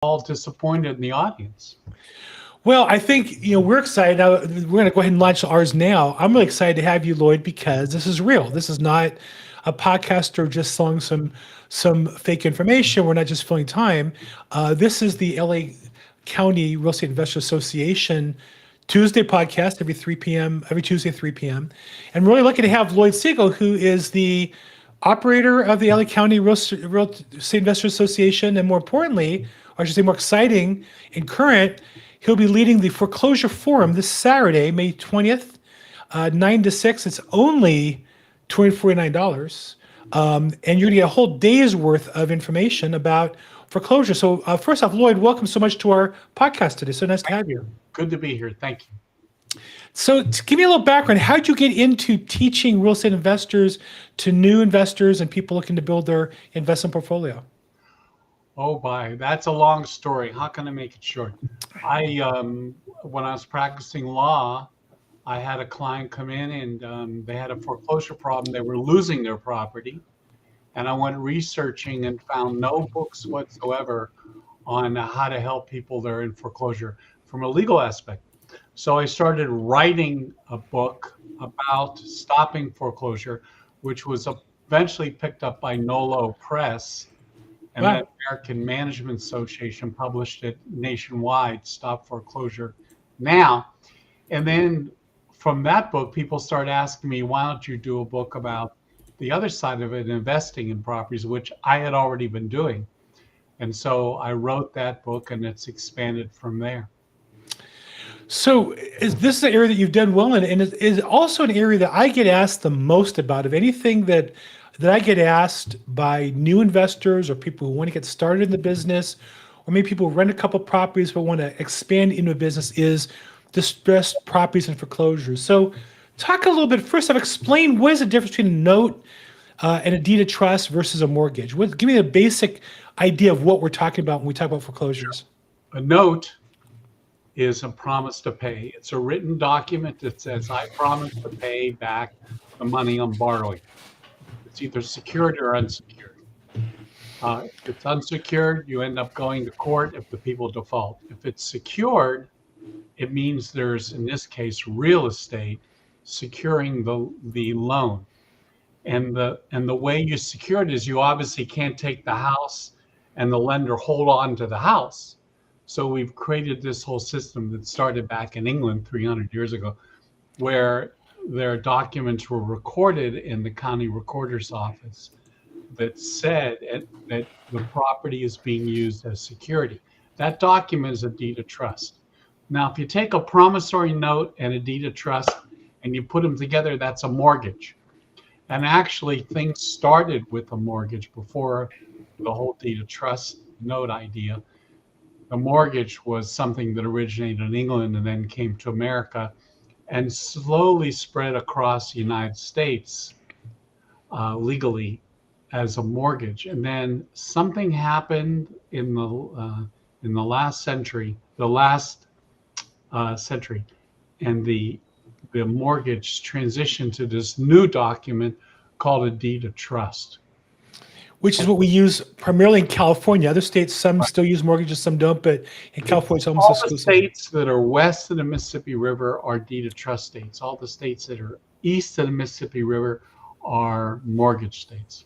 all disappointed in the audience. Well, I think we're excited. Now, we're going to go ahead and launch ours now. I'm really excited to have you, Lloyd, because this is real. This is not a podcaster just selling some fake information. We're not just filling time. This is the LA County Real Estate Investor Association Tuesday podcast every 3 p.m. every Tuesday at 3 p.m. And we're really lucky to have Lloyd Segal, who is the operator of the LA County Real Estate Investor Association, and more importantly, or I should say more exciting and current, he'll be leading the Foreclosure Forum this Saturday, May 20th, 9 to 6. It's only $249. And you're going to get a whole day's worth of information about foreclosure. So first off, Lloyd, welcome so much to our podcast today. So nice to have you. Good to be here. Thank you. So to give me a little background, how did you get into teaching real estate investors to new investors and people looking to build their investment portfolio? Oh, that's a long story. How can I make it short? When I was practicing law, I had a client come in and they had a foreclosure problem. They were losing their property. And I went researching and found no books whatsoever on how to help people that are in foreclosure from a legal aspect. So I started writing a book about stopping foreclosure, which was eventually picked up by Nolo Press. And Wow. the American Management Association published it nationwide, Stop Foreclosure Now. And then from that book, people started asking me, why don't you do a book about the other side of it, investing in properties, which I had already been doing. And so I wrote that book and it's expanded from there. So is this an area that you've done well in, and is also an area that I get asked the most about? Of anything that I get asked by new investors or people who want to get started in the business, or maybe people who rent a couple properties but want to expand into a business, is distressed properties and foreclosures. So talk a little bit, first off, explain what is the difference between a note and a deed of trust versus a mortgage. Give me a basic idea of what we're talking about when we talk about foreclosures. A note is a promise to pay. It's a written document that says, I promise to pay back the money I'm borrowing. It's either secured or unsecured. If it's unsecured, you end up going to court if the people default. If it's secured, it means there's, in this case, real estate securing the loan. And the way you secure it is you obviously can't take the house and the lender hold on to the house. So we've created this whole system that started back in England 300 years ago, where their documents were recorded in the county recorder's office that said that the property is being used as security. That document is a deed of trust. Now, if you take a promissory note and a deed of trust and you put them together, that's a mortgage. And actually, things started with a mortgage before the whole deed of trust note idea. The mortgage was something that originated in England and then came to America and slowly spread across the United States legally as a mortgage. And then something happened in the last century, and the mortgage transitioned to this new document called a deed of trust. Which is what we use primarily in California. Other states, some still use mortgages, some don't, but in California, it's almost All exclusive. the states that are west of the Mississippi River are deed of trust states. All the states that are east of the Mississippi River are mortgage states.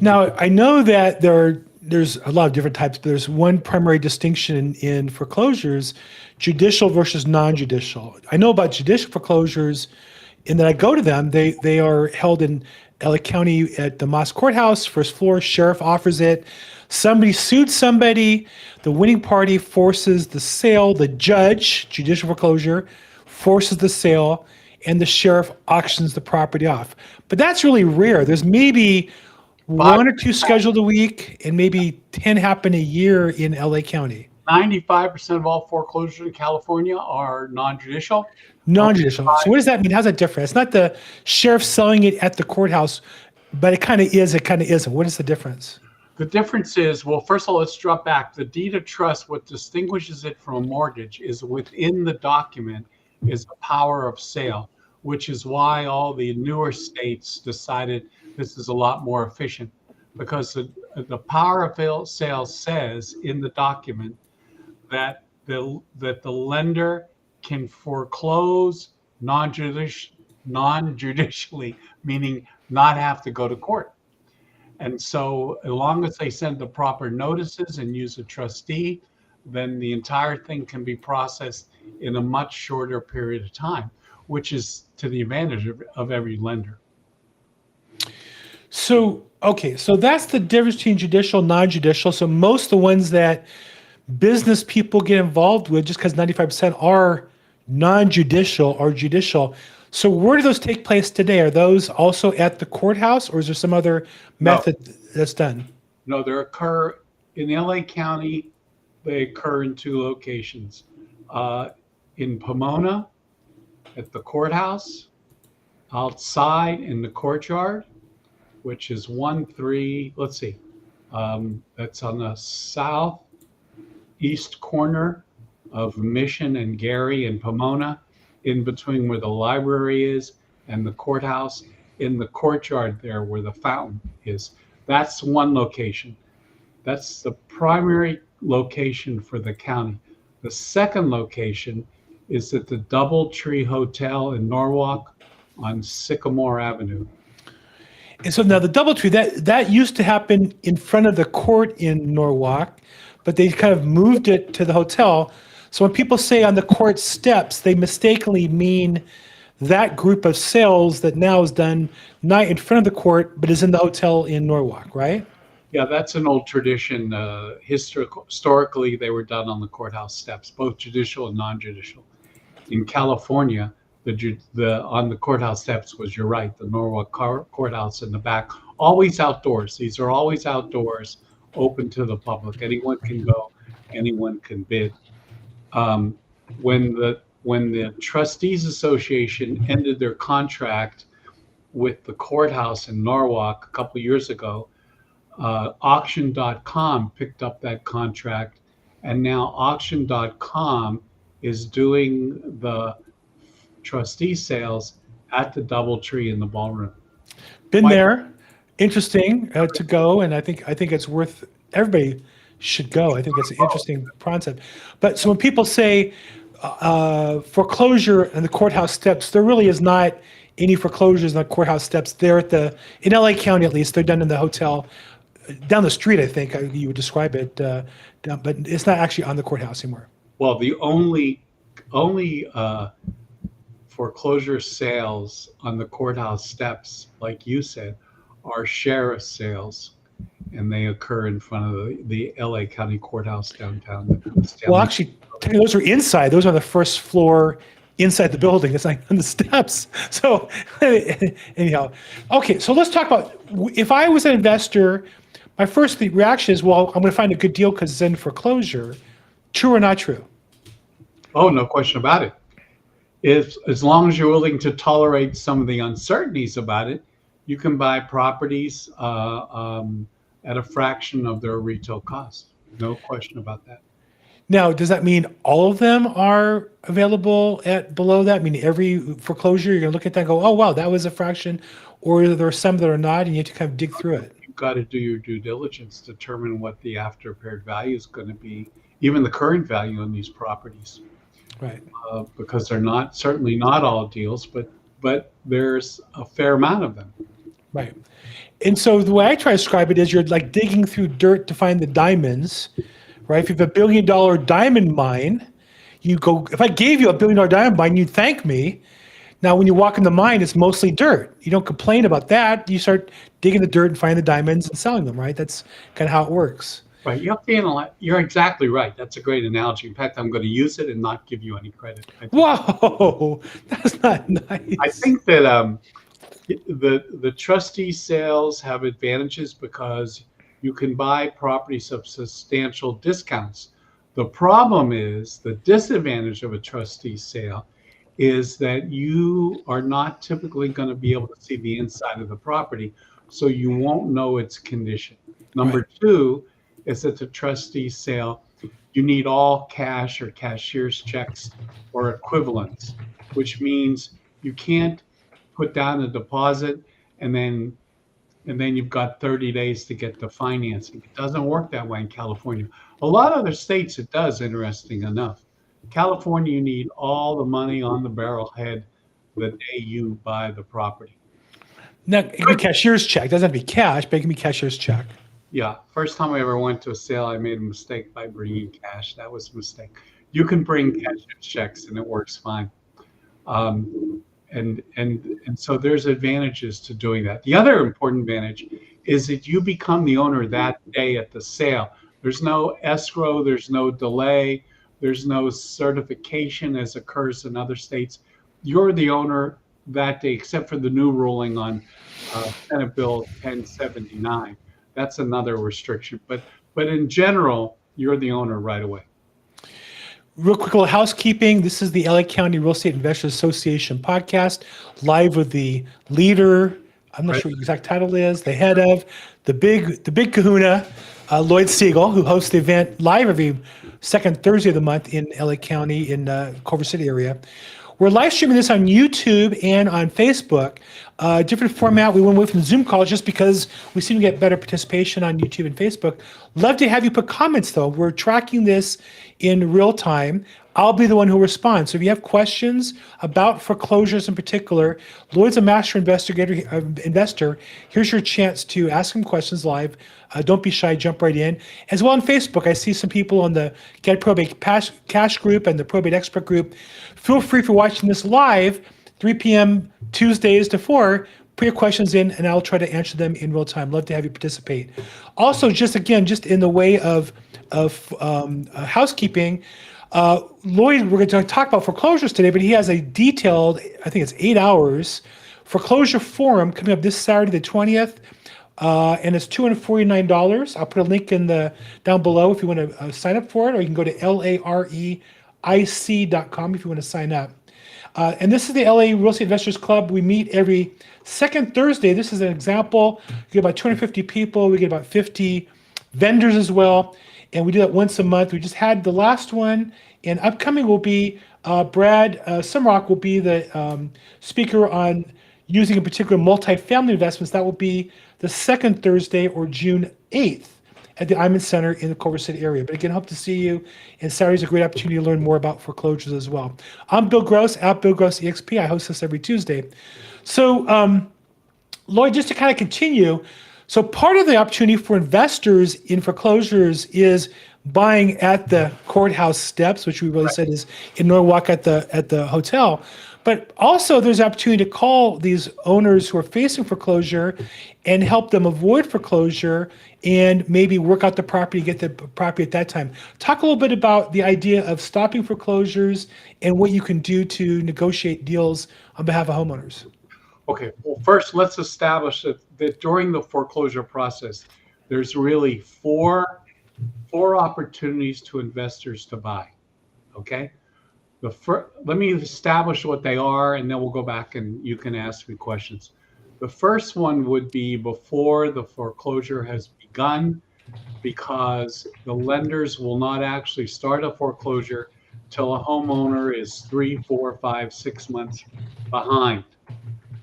Now, I know that there's a lot of different types, but there's one primary distinction in foreclosures, judicial versus non-judicial. I know about judicial foreclosures in that I go to them. They are held in LA County at the Moss Courthouse, first floor. Sheriff offers it. Somebody sued somebody. The winning party forces the sale. The judge, judicial foreclosure, forces the sale, and the sheriff auctions the property off. But that's really rare. There's maybe one or two scheduled a week, and maybe 10 happen a year in LA County. 95% of all foreclosures in California are non-judicial. Non-judicial. So what does that mean? How's that different? It's not the sheriff selling it at the courthouse, but it kind of is, it kind of isn't. What is the difference? The difference is, well, first of all, let's drop back. The deed of trust, what distinguishes it from a mortgage is within the document is the power of sale, which is why all the newer states decided this is a lot more efficient. because the power of sale says in the document that the lender can foreclose non-judicially, meaning not have to go to court. And so as long as they send the proper notices and use a trustee, then the entire thing can be processed in a much shorter period of time, which is to the advantage of every lender. So, okay, so that's the difference between judicial, non-judicial. So most of the ones that business people get involved with, just because 95% are non-judicial or judicial. So where do those take place today? Are those also at the courthouse, or is there some other method that's done? No, they occur in LA County. They occur in two locations, in Pomona at the courthouse, outside in the courtyard, which is 1-3, let's see, that's on the southeast corner of Mission and Gary and Pomona, in between where the library is and the courthouse, in the courtyard there where the fountain is. That's one location. That's the primary location for the county. The second location is at the Doubletree Hotel in Norwalk on Sycamore Avenue. And so now the Doubletree, that used to happen in front of the court in Norwalk, but they kind of moved it to the hotel. So when people say on the court steps, they mistakenly mean that group of sales that now is done not in front of the court, but is in the hotel in Norwalk, right? Yeah, that's an old tradition. Historically, they were done on the courthouse steps, both judicial and non-judicial. In California, on the courthouse steps was, you're right, the Norwalk courthouse in the back, always outdoors. These are always outdoors, open to the public. Anyone can go, anyone can bid. When the Trustees Association ended their contract with the courthouse in Norwalk a couple of years ago, auction.com picked up that contract, and now auction.com is doing the trustee sales at the Doubletree in the ballroom. Been there. Interesting to go, and I think it's worth, everybody should go. I think it's an interesting concept. But so when people say foreclosure and the courthouse steps, there really is not any foreclosures on the courthouse steps. They're in LA County at least, they're done in the hotel down the street, I think you would describe it, but it's not actually on the courthouse anymore. Well, the only foreclosure sales on the courthouse steps, like you said, are sheriff sales, and they occur in front of the LA County Courthouse downtown. Well, actually, those are inside. Those are on the first floor inside the building. It's like on the steps. So anyhow, okay, so let's talk about, if I was an investor, my first reaction is, well, I'm going to find a good deal because it's in foreclosure. True or not true? Oh, no question about it. As long as you're willing to tolerate some of the uncertainties about it, you can buy properties at a fraction of their retail cost. No question about that. Now, does that mean all of them are available at below that? I mean, every foreclosure, you're going to look at that and go, oh, wow, that was a fraction, or there are some that are not, and you have to kind of dig through it. You've got to do your due diligence, determine what the after-repaired value is going to be, even the current value on these properties. Right. Because they're certainly not all deals, but there's a fair amount of them. Right. And so the way I try to describe it is you're like digging through dirt to find the diamonds, right? If you have $1 billion diamond mine, you go, if I gave you $1 billion diamond mine, you'd thank me. Now, when you walk in the mine, it's mostly dirt. You don't complain about that. You start digging the dirt and find the diamonds and selling them, right? That's kind of how it works. Right. You have to analyze. You're exactly right. That's a great analogy. In fact, I'm going to use it and not give you any credit. Whoa, that's not nice. I think that the trustee sales have advantages because you can buy properties of substantial discounts. The problem is, the disadvantage of a trustee sale is that you are not typically going to be able to see the inside of the property, so you won't know its condition. Number two is that the trustee sale, you need all cash or cashier's checks or equivalents, which means you can't put down a deposit and then and then you've got 30 days to get the financing. It doesn't work that way in California. A lot of other states it does, interesting enough. California, you need all the money on the barrelhead the day you buy the property. Now, it can be cashier's check. It doesn't have to be cash, but it can be cashier's check. Yeah, first time I ever went to a sale, I made a mistake by bringing cash. That was a mistake. You can bring cashier's checks and it works fine. And so there's advantages to doing that. The other important advantage is that you become the owner that day at the sale. There's no escrow, there's no delay, there's no certification as occurs in other states. You're the owner that day, except for the new ruling on Senate Bill 1079. That's another restriction. But in general, you're the owner right away. Real quick little housekeeping. This is the LA County Real Estate Investors Association podcast, live with the leader. I'm not sure what the exact title is. The head of the big kahuna, Lloyd Segal, who hosts the event live every second Thursday of the month in LA County in Culver City area. We're live streaming this on YouTube and on Facebook. Different format. We went away from Zoom calls just because we seem to get better participation on YouTube and Facebook. Love to have you put comments, though. We're tracking this in real time. I'll be the one who responds. So if you have questions about foreclosures in particular, Lloyd's a master investor. Here's your chance to ask him questions live. Don't be shy, jump right in. As well on Facebook, I see some people on the Get Probate Cash group and the Probate Expert group. Feel free for watching this live, 3 p.m. Tuesdays to 4. Put your questions in, and I'll try to answer them in real time. Love to have you participate. Also, just in the way of housekeeping, Lloyd, we're going to talk about foreclosures today, but he has a detailed, I think it's 8 hours, foreclosure forum coming up this Saturday, the 20th, and it's $249. I'll put a link down below if you want to sign up for it, or you can go to LAREIC.com if you want to sign up. And this is the LA Real Estate Investors Club. We meet every second Thursday. This is an example. We get about 250 people. We get about 50 vendors as well. And we do that once a month. We just had the last one. And upcoming will be Brad Sumrock will be the speaker on using in particular multifamily investments. That will be the second Thursday or June 8th at the Iman Center in the Culver City area. But again, hope to see you. And Saturday's a great opportunity to learn more about foreclosures as well. I'm Bill Gross, at Bill Gross EXP. I host this every Tuesday. So, Lloyd, just to kind of continue, so part of the opportunity for investors in foreclosures is buying at the courthouse steps, which we really said is in Norwalk at the hotel. But also there's opportunity to call these owners who are facing foreclosure and help them avoid foreclosure and maybe work out the property, get the property at that time. Talk a little bit about the idea of stopping foreclosures and what you can do to negotiate deals on behalf of homeowners. Okay, well, first let's establish that during the foreclosure process, there's really four opportunities to investors to buy, okay? Let me establish what they are, and then we'll go back and you can ask me questions. The first one would be before the foreclosure has begun, because the lenders will not actually start a foreclosure till a homeowner is 3, 4, 5, 6 months behind.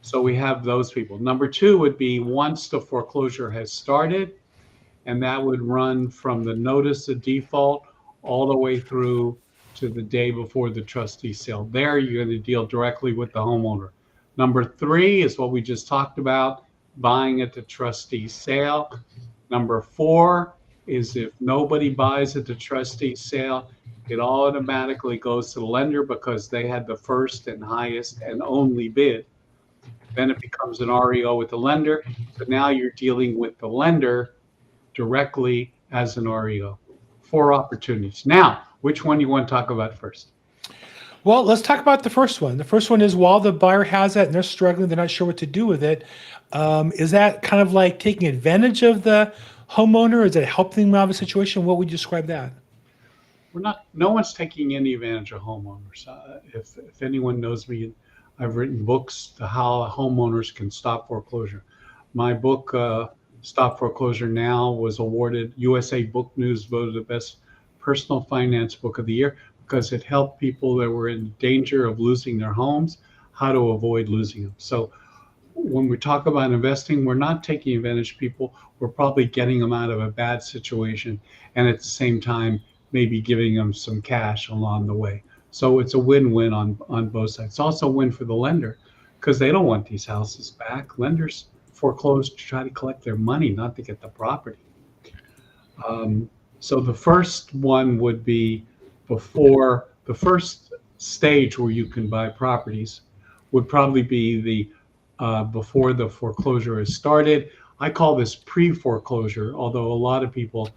So we have those people. Number two would be once the foreclosure has started, and that would run from the notice of default all the way through to the day before the trustee sale. There, you're going to deal directly with the homeowner. Number three is what we just talked about, buying at the trustee sale. Number four is if nobody buys at the trustee sale, it automatically goes to the lender because they had the first and highest and only bid. Then it becomes an REO with the lender. So now you're dealing with the lender directly as an REO. 4 opportunities. Now, which one do you want to talk about first? Well, let's talk about the first one. The first one is while the buyer has it and they're struggling, they're not sure what to do with it. Is that kind of like taking advantage of the homeowner? Is it helping them out of a situation? What would you describe that? No one's taking any advantage of homeowners. If anyone knows me, I've written books to how homeowners can stop foreclosure. My book, Stop Foreclosure Now, was awarded USA Book News voted the best personal finance book of the year because it helped people that were in danger of losing their homes, how to avoid losing them. So when we talk about investing, we're not taking advantage of people. We're probably getting them out of a bad situation, and at the same time, maybe giving them some cash along the way. So it's a win-win on both sides. It's also a win for the lender because they don't want these houses back. Lenders foreclose to try to collect their money, not to get the property. So the first one would be before the first stage where you can buy properties would probably be the before the foreclosure is started. I call this pre-foreclosure, although a lot of people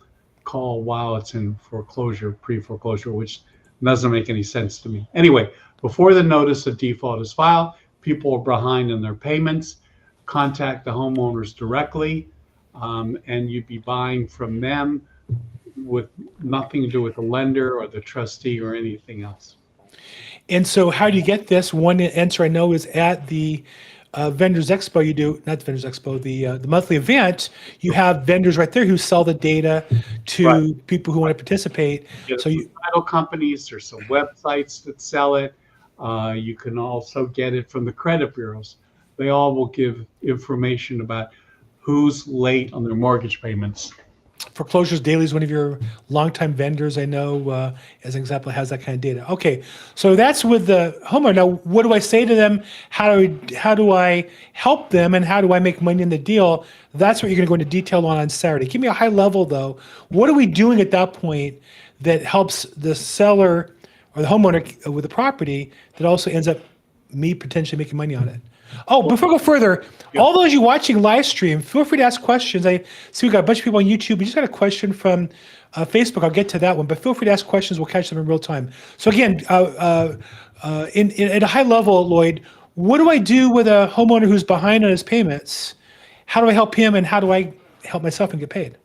call while it's in foreclosure pre-foreclosure, which doesn't make any sense to me. Anyway, before the notice of default is filed, people are behind in their payments. Contact the homeowners directly, and you'd be buying from them with nothing to do with the lender or the trustee or anything else. And so how do you get this? One answer I know is at the Vendors Expo. You do, not the Vendors Expo, the monthly event. You have vendors right there who sell the data to Right. people who want to participate. So you, title companies, there's some websites that sell it. You can also get it from the credit bureaus. They all will give information about who's late on their mortgage payments. Foreclosures Daily is one of your longtime vendors. I know, as an example, has that kind of data. Okay, so that's with the homeowner. Now, what do I say to them? How do I help them, and how do I make money in the deal? That's what you're going to go into detail on Saturday. Give me a high level though. What are we doing at that point that helps the seller or the homeowner with the property that also ends up me potentially making money on it? Oh, before I go further, all those you watching live stream, feel free to ask questions. I see we got a bunch of people on YouTube. We just got a question from Facebook. I'll get to that one, but feel free to ask questions. We'll catch them in real time. So again, at a high level, Lloyd, what do I do with a homeowner who's behind on his payments? How do I help him, and how do I help myself and get paid?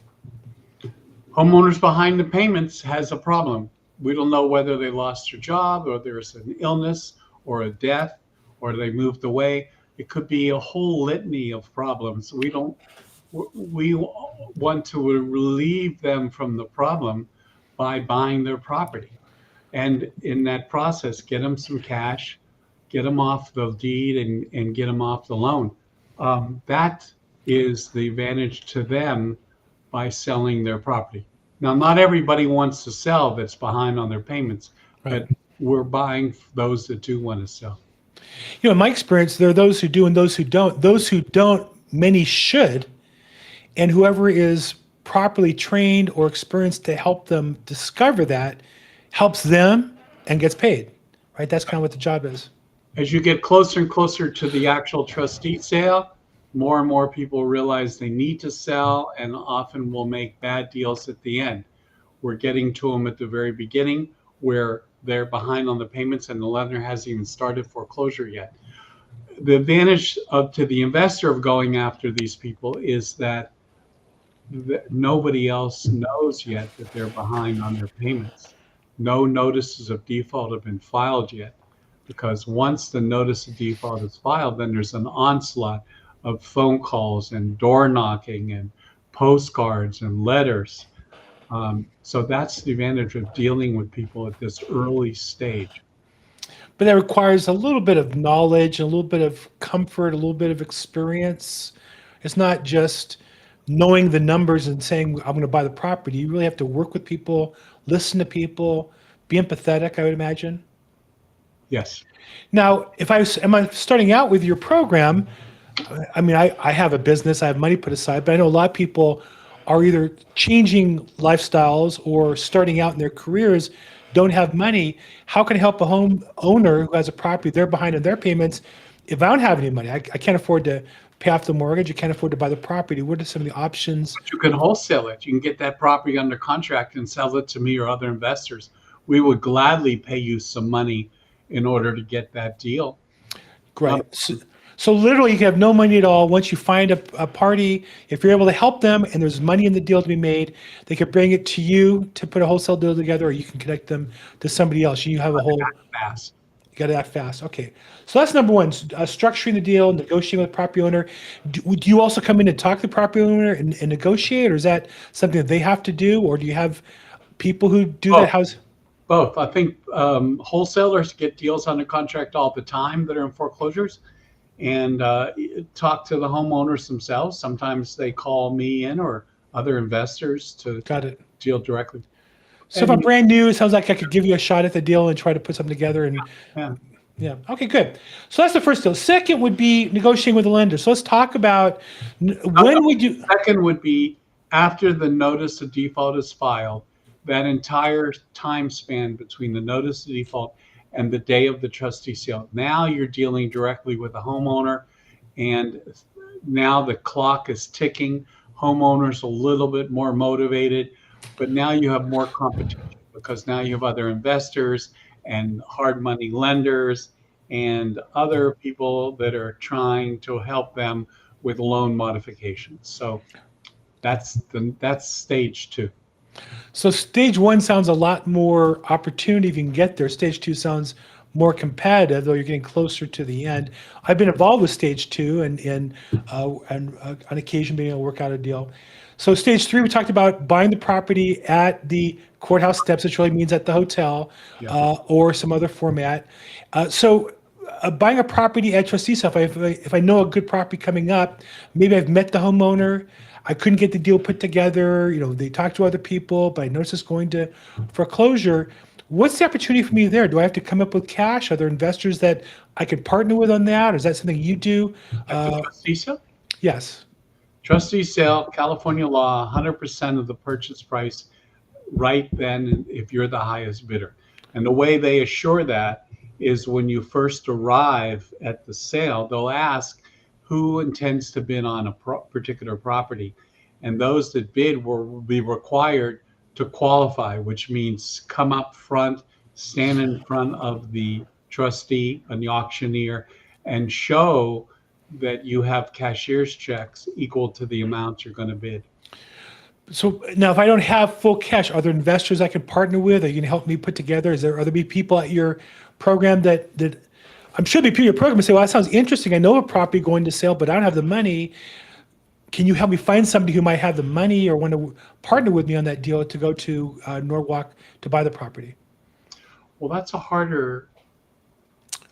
Homeowners behind the payments has a problem. We don't know whether they lost their job or there's an illness or a death or they moved away. It could be a whole litany of problems. We want to relieve them from the problem by buying their property. And in that process, get them some cash, get them off the deed and get them off the loan. That is the advantage to them by selling their property. Now, not everybody wants to sell that's behind on their payments, Right. but we're buying those that do want to sell. You know, in my experience, there are those who do and those who don't. Those who don't, many should. And whoever is properly trained or experienced to help them discover that helps them and gets paid, right? That's kind of what the job is. As you get closer and closer to the actual trustee sale, more and more people realize they need to sell and often will make bad deals at the end. We're getting to them at the very beginning where they're behind on the payments and the lender hasn't even started foreclosure yet. The advantage to the investor of going after these people is that nobody else knows yet that they're behind on their payments. No notices of default have been filed yet, because once the notice of default is filed, then there's an onslaught of phone calls and door knocking and postcards and letters. So that's the advantage of dealing with people at this early stage. But that requires a little bit of knowledge, a little bit of comfort, a little bit of experience. It's not just knowing the numbers and saying, I'm going to buy the property. You really have to work with people, listen to people, be empathetic, I would imagine. Yes. Now, if I am I starting out with your program, I mean, I have a business, I have money put aside, but I know a lot of people are either changing lifestyles or starting out in their careers, don't have money. How can I help a home owner who has a property, they're behind on their payments? If I don't have any money, I can't afford to pay off the mortgage, I can't afford to buy the property. What are some of the options? But you can wholesale it. You can get that property under contract and sell it to me or other investors. We would gladly pay you some money in order to get that deal. Great. So literally you have no money at all. Once you find a party, if you're able to help them and there's money in the deal to be made, they could bring it to you to put a wholesale deal together, or you can connect them to somebody else. You have a whole, Fast. you got to act fast. Okay. So that's number one, structuring the deal, negotiating with the property owner. Do you also come in and talk to the property owner and negotiate, or is that something that they have to do, or do you have people who do that? How's Both. I think wholesalers get deals under contract all the time that are in foreclosures. and talk to the homeowners themselves. Sometimes they call me in or other investors to Got it. deal directly. So if I'm And brand new, it sounds like I could give you a shot at the deal and try to put something together. And yeah, yeah, okay, good. So that's the first deal. Second would be negotiating with the lender. So let's talk about when would you? second would be after the notice of default is filed, that entire time span between the notice of default and the day of the trustee sale. Now you're dealing directly with the homeowner, and now the clock is ticking. Homeowners a little bit more motivated, but now you have more competition because now you have other investors and hard money lenders and other people that are trying to help them with loan modifications. So that's stage two. So stage one sounds a lot more opportunity if you can get there. Stage two sounds more competitive, though you're getting closer to the end. I've been involved with stage two and on occasion being able to work out a deal. So stage three, we talked about buying the property at the courthouse steps, which really means at the hotel Yeah. or some other format. Buying a property at trustee sale, if I know a good property coming up, maybe I've met the homeowner, I couldn't get the deal put together, they talked to other people, but I noticed it's going to foreclosure. What's the opportunity for me there? Do I have to come up with cash? Are there investors that I could partner with on that? Or is that something you do? At the trustee sale? Yes. Trustee sale, California law, 100% of the purchase price right then if you're the highest bidder. And the way they assure that is when you first arrive at the sale, they'll ask who intends to bid on a particular property. And those that bid will be required to qualify, which means come up front, stand in front of the trustee and the auctioneer, and show that you have cashier's checks equal to the amount you're going to bid. So now, if I don't have full cash, are there investors I can partner with? Are you going to help me put together? Are there be people at your program that I'm sure there'll be people at your program and say, well, that sounds interesting. I know a property going to sale, but I don't have the money. Can you help me find somebody who might have the money or want to partner with me on that deal to go to Norwalk to buy the property? Well, that's a harder,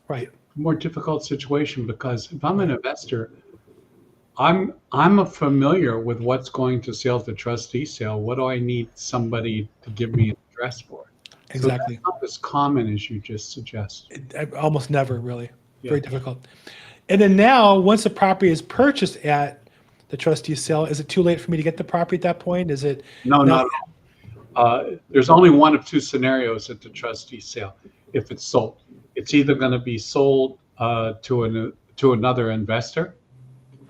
Right. more difficult situation because if I'm an investor, I'm familiar with what's going to sale at the trustee sale. What do I need somebody to give me an address for? Exactly. So that's not as common as you just suggest. Almost never, really. Yeah. Very difficult. And then now, once the property is purchased at the trustee sale, is it too late for me to get the property at that point? Is it? No, not at all. There's only one of two scenarios at the trustee sale. If it's sold, it's either going to be sold to another investor,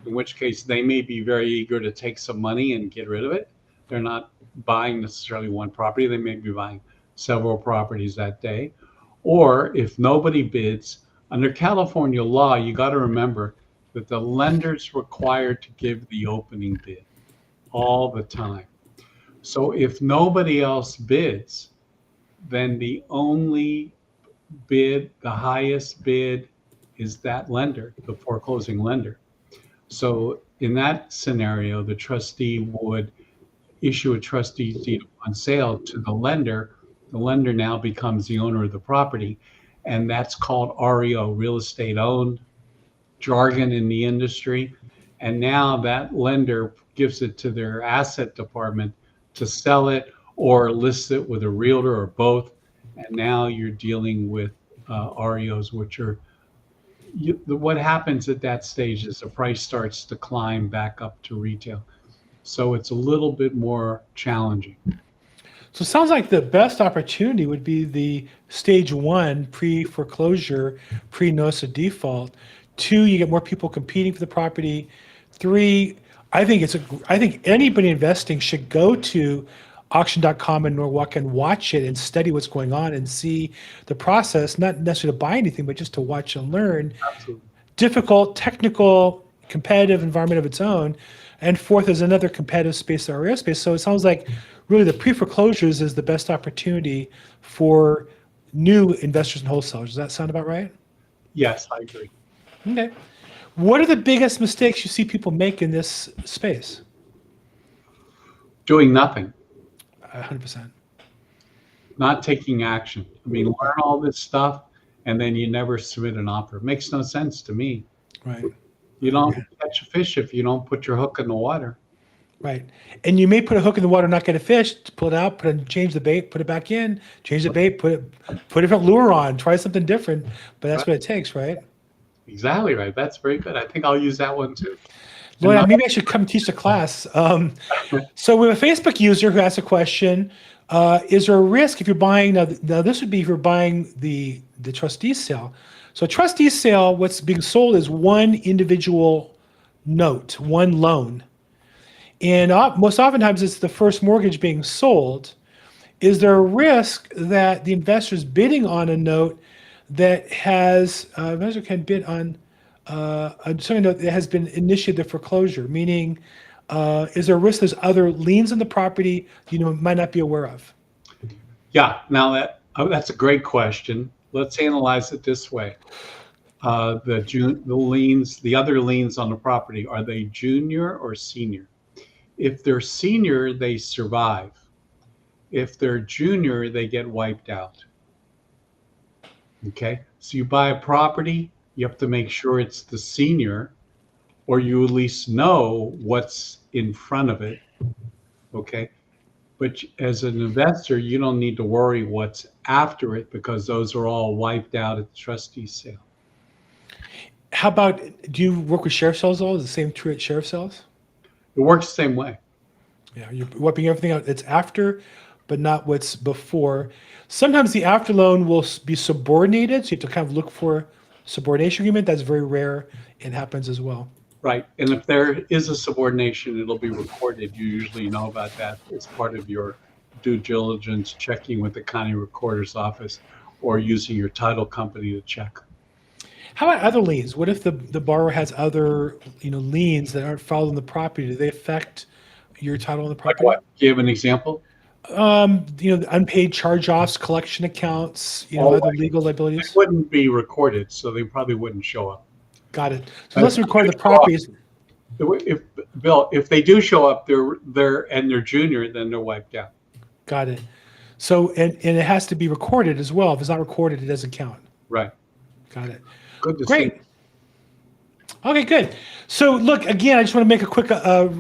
in which case they may be very eager to take some money and get rid of it. They're not buying necessarily one property. They may be buying several properties that day. Or if nobody bids, under California law, you got to remember that the lender's required to give the opening bid all the time. So if nobody else bids, then the only bid, the highest bid, is that lender, the foreclosing lender. So in that scenario, the trustee would issue a trustee's deed on sale to the lender. The lender now becomes the owner of the property, and that's called REO, real estate owned, jargon in the industry. And now that lender gives it to their asset department to sell it or list it with a realtor or both. And now you're dealing with REOs, which are what happens at that stage is the price starts to climb back up to retail. So it's a little bit more challenging. So it sounds like the best opportunity would be the stage one, pre-foreclosure, pre-notice of default. Two, you get more people competing for the property. Three, I think anybody investing should go to auction.com in Norwalk and watch it and study what's going on and see the process, not necessarily to buy anything, but just to watch and learn. Absolutely. Difficult, technical, competitive environment of its own. And fourth is another competitive space, the REO space. So it sounds like really the pre-foreclosures is the best opportunity for new investors and wholesalers. Does that sound about right? Yes, I agree. Okay. What are the biggest mistakes you see people make in this space? Doing nothing. 100%. Not taking action. I mean, learn all this stuff and then you never submit an offer. It makes no sense to me. Right. You don't catch a fish if you don't put your hook in the water. Right. And you may put a hook in the water, not get a fish, pull it out, change the bait, put it back in, change the bait, put a different lure on, try something different. But that's Right. what it takes, right? Exactly right. That's very good. I think I'll use that one too. And Lloyd, maybe I should come teach the class. So we have a Facebook user who asked a question. Is there a risk if you're buying, now this would be if you're buying the trustee sale. So a trustee sale, what's being sold is one individual note, one loan. And most oftentimes it's the first mortgage being sold. Is there a risk that the investor's bidding on a note that has, investor can bid on something that has been initiated the foreclosure? Meaning, is there a risk there's other liens on the property might not be aware of? Yeah, now that's a great question. Let's analyze it this way. The other liens on the property, are they junior or senior? If they're senior, they survive. If they're junior, they get wiped out. Okay, so you buy a property, you have to make sure it's the senior, or you at least know what's in front of it. Okay, but as an investor, you don't need to worry what's after it because those are all wiped out at the trustee sale. How about, do you work with sheriff sales though? Is the same true at sheriff sales? It works the same way. Yeah, you're wiping everything out. It's after, but not what's before. Sometimes the after loan will be subordinated, so you have to kind of look for subordination agreement. That's very rare. It happens as well. Right, and if there is a subordination, it'll be recorded. You usually know about that as part of your due diligence, checking with the county recorder's office or using your title company to check. How about other liens? What if the borrower has other liens that aren't filed on the property? Do they affect your title on the Like property? what? Do you have an example? Unpaid charge-offs, collection accounts, other legal They liabilities. wouldn't be recorded, so they probably wouldn't show up. Got it. So let's record the properties. If they do show up, they're junior, then they're wiped out. Got it. So and it has to be recorded as well. If it's not recorded, it doesn't count. Right. Got it. Good to Great. see. Okay, good. So look, again, I just want to make a quick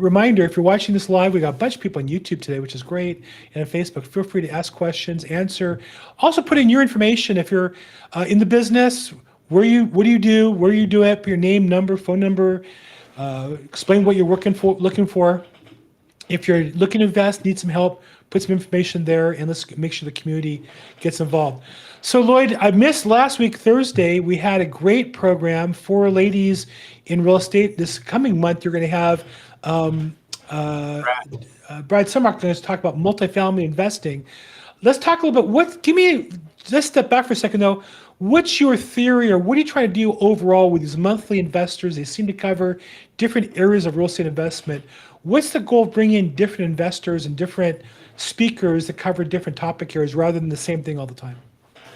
reminder. If you're watching this live, we got a bunch of people on YouTube today, which is great, and on Facebook. Feel free to ask questions, answer. Also put in your information if you're in the business, what do you do, where you do it, your name, number, phone number, explain what you're looking for. If you're looking to invest, need some help, put some information there, and let's make sure the community gets involved. So Lloyd, I missed last week, Thursday. We had a great program for ladies in real estate. This coming month, you're going to have Brad Summark going to talk about multifamily investing. Let's talk a little bit. Let's step back for a second though. What's your theory, or what are you trying to do overall with these monthly investors? They seem to cover different areas of real estate investment. What's the goal of bringing in different investors and different speakers that cover different topic areas rather than the same thing all the time?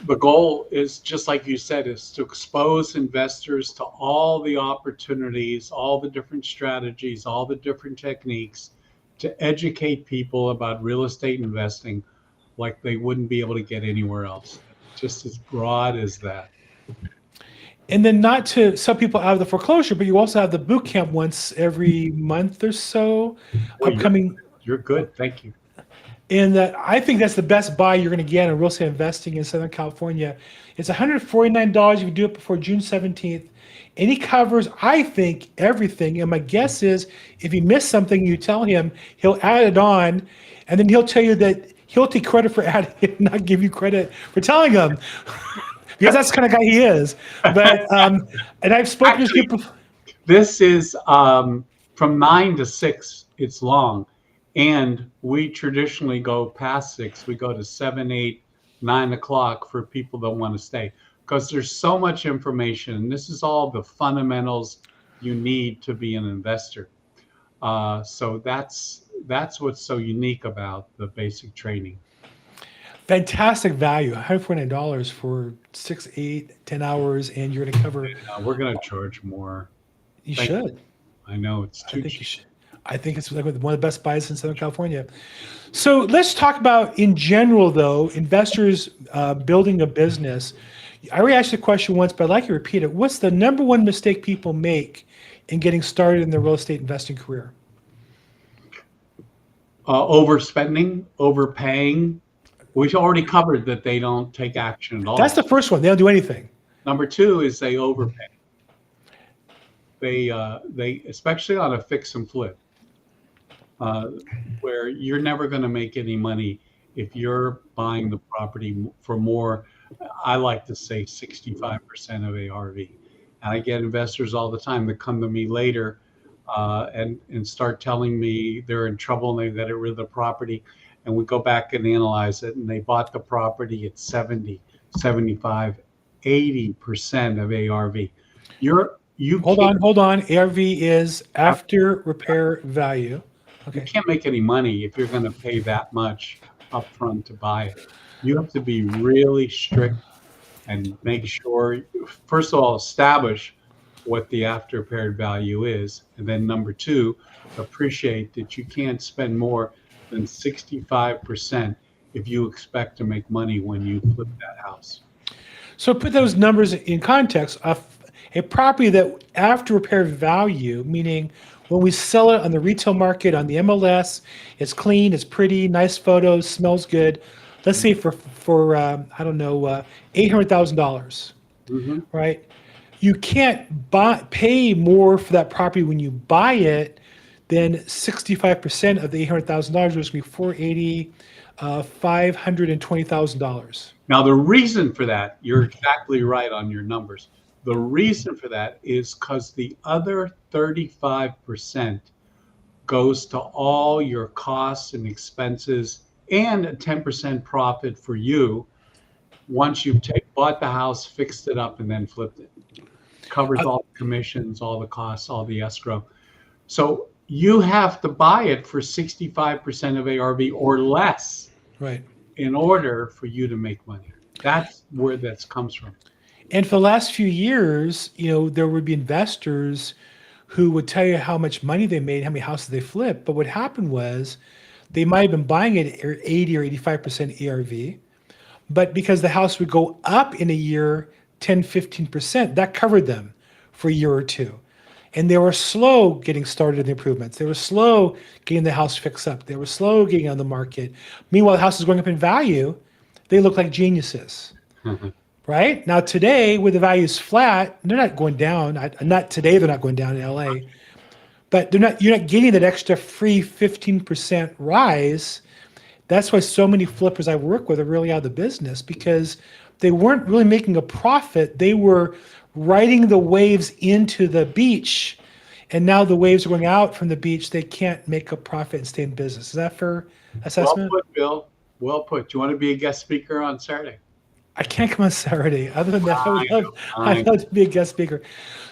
The goal is, just like you said, is to expose investors to all the opportunities, all the different strategies, all the different techniques, to educate people about real estate investing like they wouldn't be able to get anywhere else. Just as broad as that. And then, not to sell people out of the foreclosure, but you also have the boot camp once every month or so. Well, upcoming. You're good. Thank you. And I think that's the best buy you're going to get in real estate investing in Southern California. It's $149 if you do it before June 17th. And he covers, I think, everything. And my guess is if you miss something, you tell him, he'll add it on. And then he'll tell you that he'll take credit for adding it and not give you credit for telling him. Because that's the kind of guy he is. But and I've spoken to people. This is from 9 to 6. It's long. And we traditionally go past 6. We go to 7, 8, 9 o'clock for people that want to stay, because there's so much information. And this is all the fundamentals you need to be an investor. So that's what's so unique about the basic training. Fantastic value, $149 for 6, 8, 10 hours, and you're going to cover. We're going to charge more. You should. I know it's too I think cheap. you should. I think it's like one of the best buys in Southern California. So let's talk about, in general, though, investors building a business. I already asked the question once, but I'd like you to repeat it. What's the number one mistake people make in getting started in their real estate investing career? Overspending, overpaying. We've already covered that they don't take action at all. That's the first one. They don't do anything. Number two is they overpay. They especially on a fix and flip, where you're never going to make any money if you're buying the property for more. I like to say 65% of ARV. And I get investors all the time that come to me later and start telling me they're in trouble and they got rid of the property. And we go back and analyze it, and they bought the property at 70, 75, 80% of ARV. Hold on. ARV is after repair value. Okay. You can't make any money if you're going to pay that much upfront to buy it. You have to be really strict and make sure, first of all, establish what the after repaired value is. And then number two, appreciate that you can't spend more than 65% if you expect to make money when you flip that house. So put those numbers in context. A property that after repair value, meaning when we sell it on the retail market, on the MLS, it's clean, it's pretty, nice photos, smells good. Let's say for I don't know, $800,000, right? You can't pay more for that property when you buy it than 65% of the $800,000, which is going to be $520,000. Now, the reason for that, you're exactly right on your numbers. The reason for that is because the other 35% goes to all your costs and expenses and a 10% profit for you once you've bought the house, fixed it up, and then flipped it. Covers all the commissions, all the costs, all the escrow. So you have to buy it for 65% of ARV or less, right, in order for you to make money. That's where that comes from. And for the last few years, there would be investors who would tell you how much money they made, how many houses they flipped. But what happened was they might have been buying it at 80 or 85% ARV, but because the house would go up in a year 10, 15%, that covered them for a year or two. And they were slow getting started in the improvements. They were slow getting the house fixed up. They were slow getting on the market. Meanwhile, the house is going up in value. They look like geniuses. Right? Now today, where the value is flat, they're not going down. Not today, they're not going down in LA. But you're not getting that extra free 15% rise. That's why so many flippers I work with are really out of the business, because they weren't really making a profit. They were riding the waves into the beach, and now the waves are going out from the beach. They can't make a profit and stay in business. Is that fair assessment? Well put, Bill. Well put. Do you want to be a guest speaker on Saturday? I can't come on Saturday. Other than that, I'd love to be a guest speaker.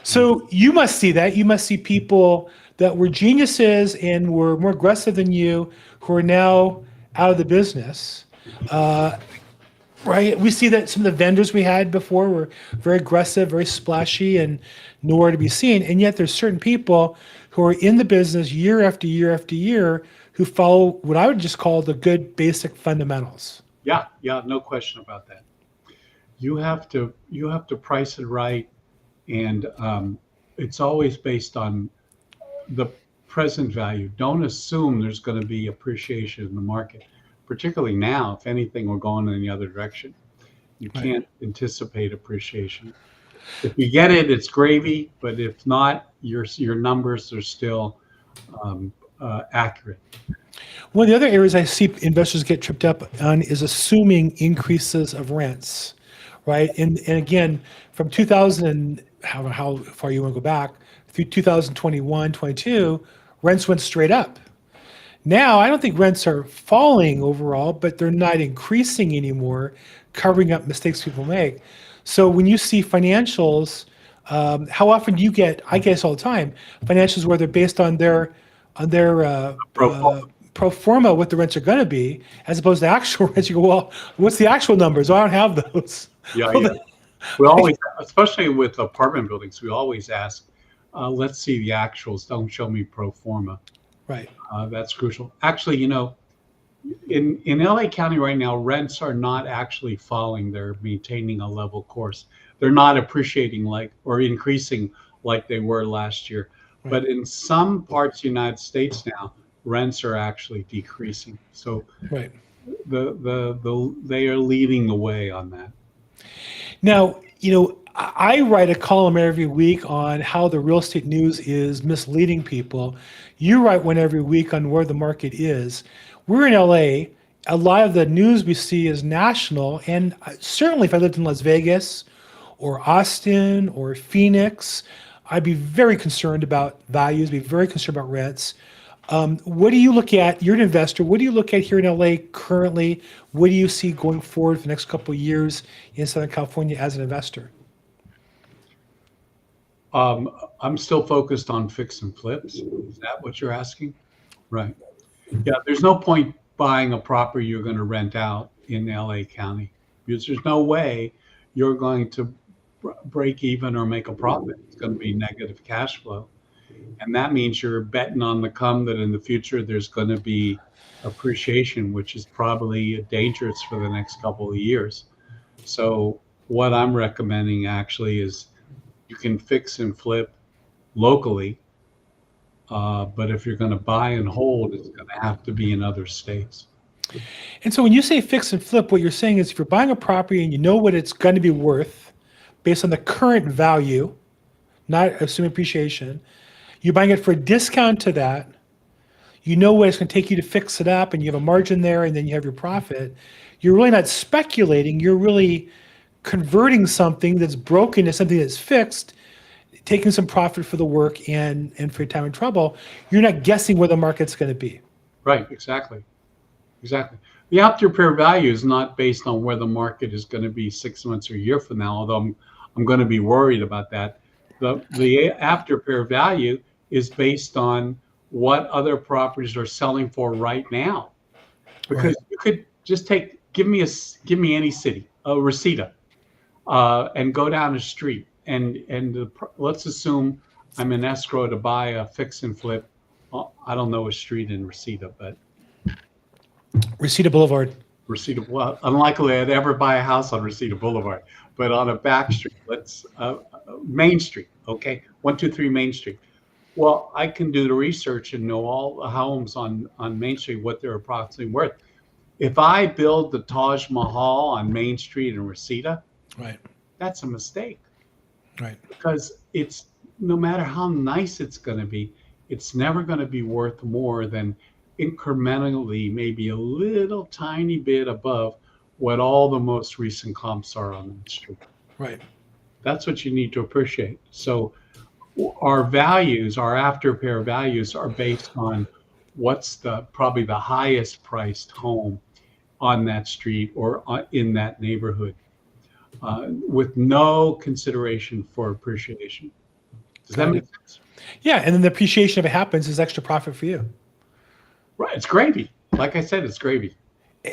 So you must see that. You must see people that were geniuses and were more aggressive than you who are now out of the business. Right? We see that some of the vendors we had before were very aggressive, very splashy, and nowhere to be seen. And yet there's certain people who are in the business year after year after year who follow what I would just call the good basic fundamentals. Yeah, no question about that. You have to price it right, and it's always based on the present value. Don't assume there's going to be appreciation in the market, particularly now. If anything, we're going in the other direction. You can't anticipate appreciation. If you get it, it's gravy. But if not, your numbers are still accurate. One of the other areas I see investors get tripped up on is assuming increases of rents. Right. And again, from 2000, how far you want to go back, through 2021, 22, rents went straight up. Now, I don't think rents are falling overall, but they're not increasing anymore, covering up mistakes people make. So when you see financials, how often do you get, I guess all the time, financials where they're based on their pro forma, what the rents are going to be, as opposed to actual rents? You go, well, what's the actual numbers? I don't have those. Yeah. We always, especially with apartment buildings, we always ask, let's see the actuals. Don't show me pro forma. Right. That's crucial. Actually, in LA County right now, rents are not actually falling. They're maintaining a level course. They're not appreciating like or increasing like they were last year. Right. But in some parts of the United States now, rents are actually decreasing. So Right. they are leading the way on that. Now, I write a column every week on how the real estate news is misleading people. You write one every week on where the market is. We're in LA. A lot of the news we see is national. And certainly, if I lived in Las Vegas or Austin or Phoenix, I'd be very concerned about values, be very concerned about rents. What do you look at? You're an investor. What do you look at here in LA currently? What do you see going forward for the next couple of years in Southern California as an investor? I'm still focused on fix and flips. Is that what you're asking? Right. Yeah, there's no point buying a property you're going to rent out in LA County because there's no way you're going to break even or make a profit. It's going to be negative cash flow. And that means you're betting on the come that in the future there's going to be appreciation, which is probably dangerous for the next couple of years. So what I'm recommending actually is you can fix and flip locally, but if you're going to buy and hold, it's going to have to be in other states. And so when you say fix and flip, what you're saying is if you're buying a property and you know what it's going to be worth based on the current value, not assuming appreciation, you're buying it for a discount to that. You know what it's going to take you to fix it up, and you have a margin there, and then you have your profit. You're really not speculating. You're really converting something that's broken to something that's fixed, taking some profit for the work and for your time and trouble. You're not guessing where the market's going to be. Right, exactly. The after repair value is not based on where the market is going to be 6 months or a year from now, although I'm going to be worried about that. The after repair value is based on what other properties are selling for right now. Because you could just give me any city, Reseda, and go down the street and let's assume I'm in escrow to buy a fix and flip. I don't know a street in Reseda, but Reseda Boulevard. Reseda. Well, unlikely I'd ever buy a house on Reseda Boulevard, but on a back street, let's Main Street. Okay, 123 Main Street. Well, I can do the research and know all the homes on Main Street, what they're approximately worth. If I build the Taj Mahal on Main Street in Reseda, right, that's a mistake. Right. Because it's no matter how nice it's going to be, it's never going to be worth more than incrementally, maybe a little tiny bit above what all the most recent comps are on the street. Right. That's what you need to appreciate. So our values, our after repair values are based on what's probably the highest priced home on that street or in that neighborhood, with no consideration for appreciation. Does that make sense? Yeah, and then the appreciation, if it happens, is extra profit for you. Right, it's gravy. Like I said, it's gravy.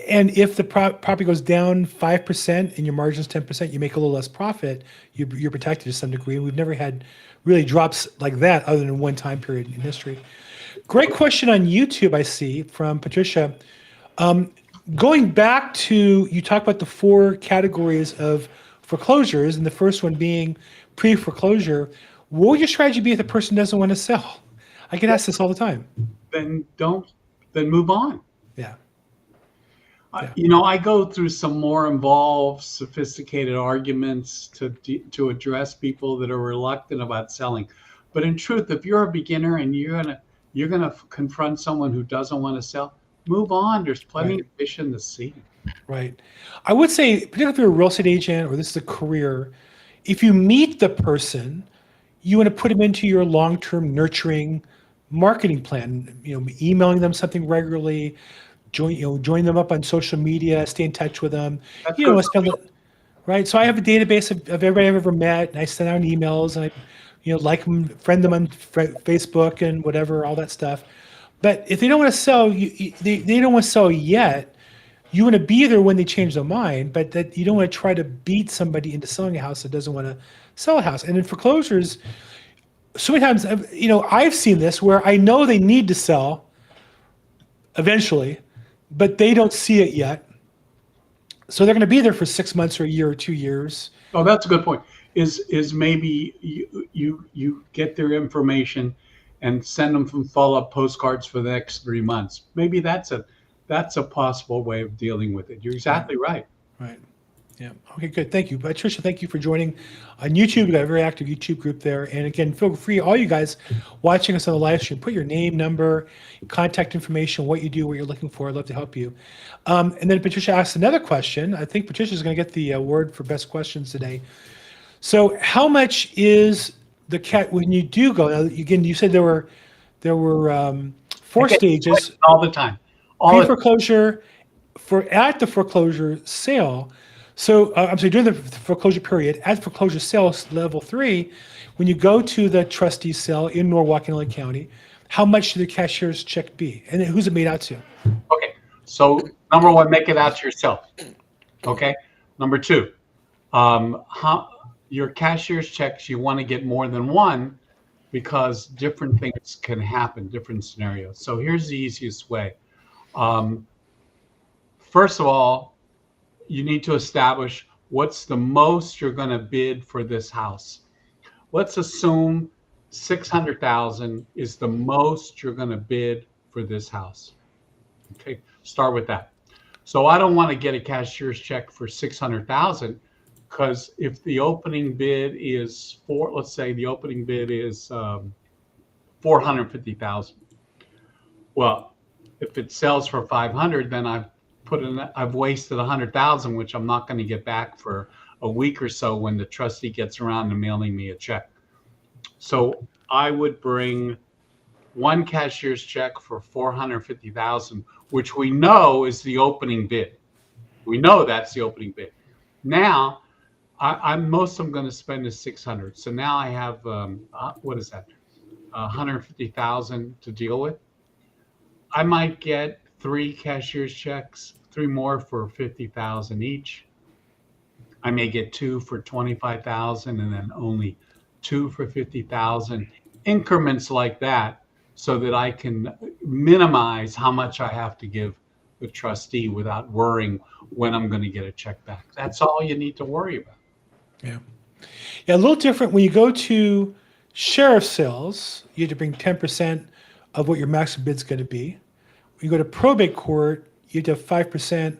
And if the property goes down 5% and your margin's 10%, you make a little less profit, you're protected to some degree. And we've never had really drops like that other than one time period in history. Great question on YouTube, I see, from Patricia. Going back to, you talk about the 4 categories of foreclosures, and the first one being pre-foreclosure. What would your strategy be if the person doesn't want to sell? I get asked this all the time. Then move on. Yeah. I go through some more involved, sophisticated arguments to address people that are reluctant about selling. But in truth, if you're a beginner and you're gonna confront someone who doesn't want to sell, move on. There's plenty of fish in the sea. Right. I would say, particularly if you're a real estate agent or this is a career, if you meet the person, you want to put them into your long-term nurturing marketing plan. Emailing them something regularly. Join them up on social media, stay in touch with them. Right. So I have a database of everybody I've ever met, and I send out emails, and I, like them, friend them on Facebook and whatever, all that stuff. But if they don't want to sell, they don't want to sell yet. You want to be there when they change their mind, but that you don't want to try to beat somebody into selling a house that doesn't want to sell a house. And in foreclosures, so many times, I've seen this where I know they need to sell, eventually, but they don't see it yet. So they're going to be there for 6 months or a year or 2 years. Oh, that's a good point. Is maybe you get their information and send them some follow-up postcards for the next 3 months. Maybe that's a possible way of dealing with it. You're exactly right. Right. Yeah. Okay, good. Thank you. Patricia, thank you for joining on YouTube. We got a very active YouTube group there. And again, feel free, all you guys watching us on the live stream, put your name, number, contact information, what you do, what you're looking for. I'd love to help you. And then Patricia asked another question. I think Patricia's going to get the award for best questions today. So how much is the cat when you do go? Now, again, you said there were 4 stages. All the time. Pre-foreclosure, at the foreclosure sale. So I'm sorry, during the foreclosure period, at foreclosure sales level 3, when you go to the trustee sale in Norwalk and LA County, how much should the cashier's check be? And then who's it made out to? Okay. So number 1, make it out to yourself. Okay. Number 2, your cashier's checks, you want to get more than one because different things can happen, different scenarios. So here's the easiest way. First of all, you need to establish what's the most you're going to bid for this house. Let's assume 600,000 is the most you're going to bid for this house. Okay, start with that. So I don't want to get a cashier's check for 600,000 because if the opening bid is let's say the opening bid is 450,000. Well, if it sells for 500, then I've wasted 100,000, which I'm not going to get back for a week or so when the trustee gets around to mailing me a check. So I would bring one cashier's check for 450,000, which we know is the opening bid. We know that's the opening bid. Now, I'm most I'm going to spend is 600. So now I have what is that? 150,000 to deal with. I might get 3 cashier's checks, 3 more for 50,000 each. I may get 2 for 25,000 and then only 2 for 50,000, increments like that, so that I can minimize how much I have to give the trustee without worrying when I'm going to get a check back. That's all you need to worry about. Yeah. Yeah, a little different when you go to sheriff's sales, you have to bring 10% of what your maximum bid's going to be. When you go to probate court, you have to have 5%,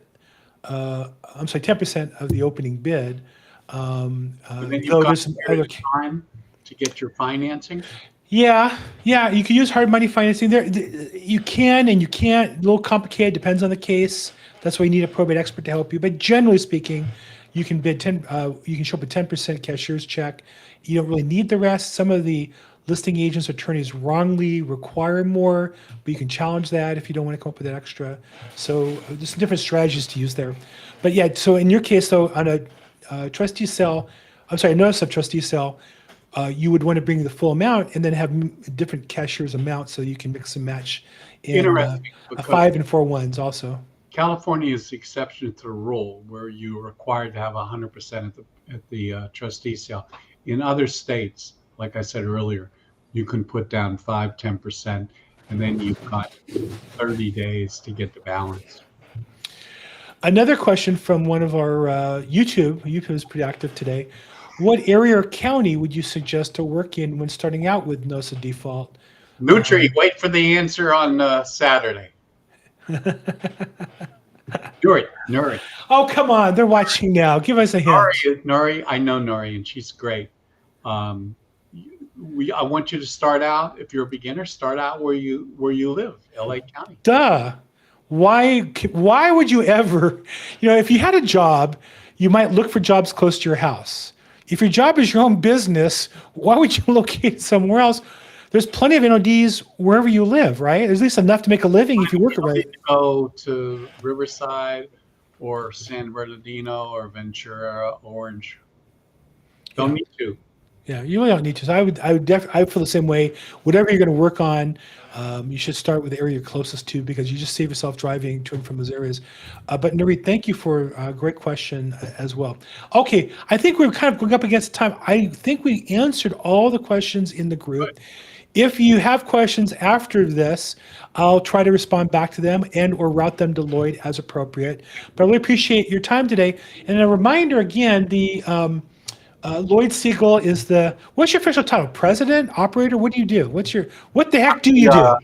10% of the opening bid. And then you've got some other time to get your financing. Yeah, you can use hard money financing. There, you can and you can't. A little complicated. Depends on the case. That's why you need a probate expert to help you. But generally speaking, you can bid 10. You can show up a 10% cashier's check. You don't really need the rest. Some of the listing agents, attorneys wrongly require more, but you can challenge that if you don't want to come up with that extra. So there's some different strategies to use there. But yeah, so in your case though, on a trustee sale, notice of trustee sale, you would want to bring the full amount and then have different cashier's amounts so you can mix and match in a 5 and 4 ones also. California is the exception to the rule where you're required to have 100% at the trustee sale. In other states, like I said earlier, you can put down 5, 10%, and then you've got 30 days to get the balance. Another question from one of our YouTube. YouTube is pretty active today. What area or county would you suggest to work in when starting out with notice of default? Nutri, wait for the answer on Saturday. Nuri. Oh, come on. They're watching now. Give us a hint. Nuri, I know Nuri, and she's great. I want you to start out, if you're a beginner, start out where you live, LA County. Duh. Why would you ever, if you had a job, you might look for jobs close to your house. If your job is your own business, why would you locate somewhere else? There's plenty of NODs wherever you live, right? There's at least enough to make a living if you work it right. Go to Riverside or San Bernardino or Ventura, Orange. Don't need to. Yeah, you really don't need to. So I feel the same way. Whatever you're going to work on, you should start with the area you're closest to because you just save yourself driving to and from those areas. But Nuri, thank you for a great question as well. Okay, I think we're kind of going up against time. I think we answered all the questions in the group. If you have questions after this, I'll try to respond back to them and or route them to Lloyd as appropriate. But I really appreciate your time today. And a reminder again, the Lloyd Segal is what's your official title? President, operator? What do you do? What the heck do you do?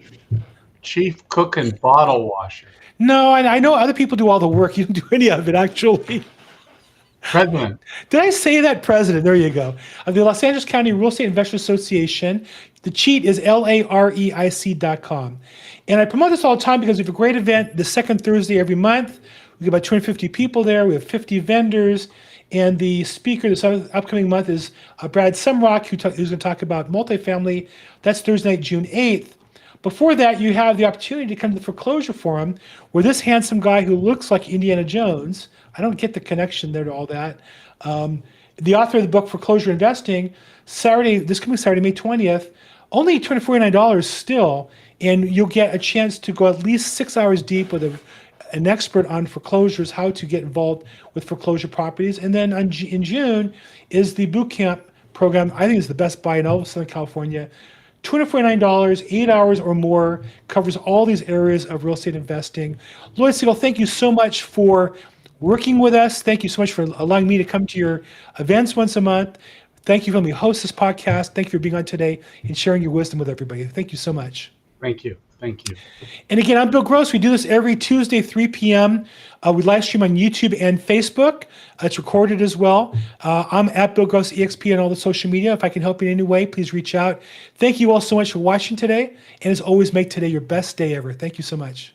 Chief cook and bottle washer. No, I know other people do all the work. You don't do any of it, actually. President. Did I say that? President. There you go. Of the Los Angeles County Real Estate Investors Association. The cheat is LAREIC.com. And I promote this all the time because we have a great event the second Thursday every month. We get about 250 people there. We have 50 vendors. And the speaker this upcoming month is Brad Sumrock, who's going to talk about multifamily. That's Thursday night, June 8th. Before that, you have the opportunity to come to the Foreclosure Forum, where this handsome guy who looks like Indiana Jones, I don't get the connection there to all that, the author of the book Foreclosure Investing, this coming Saturday, May 20th, only $249 still, and you'll get a chance to go at least 6 hours deep with an expert on foreclosures, how to get involved with foreclosure properties. And then in June is the boot camp program. I think it's the best buy in all of Southern California. $249, 8 hours or more, covers all these areas of real estate investing. Lloyd Segal, thank you so much for working with us. Thank you so much for allowing me to come to your events once a month. Thank you for letting me host this podcast. Thank you for being on today and sharing your wisdom with everybody. Thank you so much. Thank you. Thank you. And again, I'm Bill Gross. We do this every Tuesday, 3 p.m. We live stream on YouTube and Facebook. It's recorded as well. I'm at Bill Gross EXP on all the social media. If I can help you in any way, please reach out. Thank you all so much for watching today. And as always, make today your best day ever. Thank you so much.